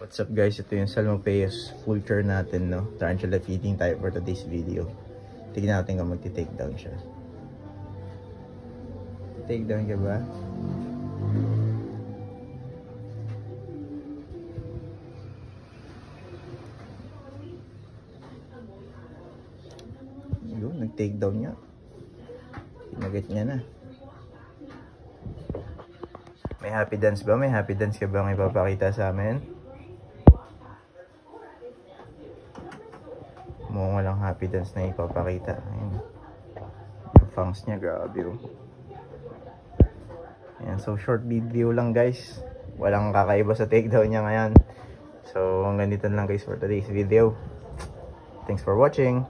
What's up guys, ito yung Salmopeus Vulture natin, no? Tarantula feeding tayo for today's video. Tignan natin kung magti-takedown siya. Takedown ka ba? Yun, nag-takedown niya. Pinagat niya na. May happy dance ba? May happy dance ka ba ang ipapakita sa amin? Mukhang walang happy dance na ipapakita. Ayun. Yung fangs niya, grabe oh. Ayan, so short video lang guys. Walang kakaiba sa takedown niya ngayon. So hanggang dito lang guys for today's video. Thanks for watching.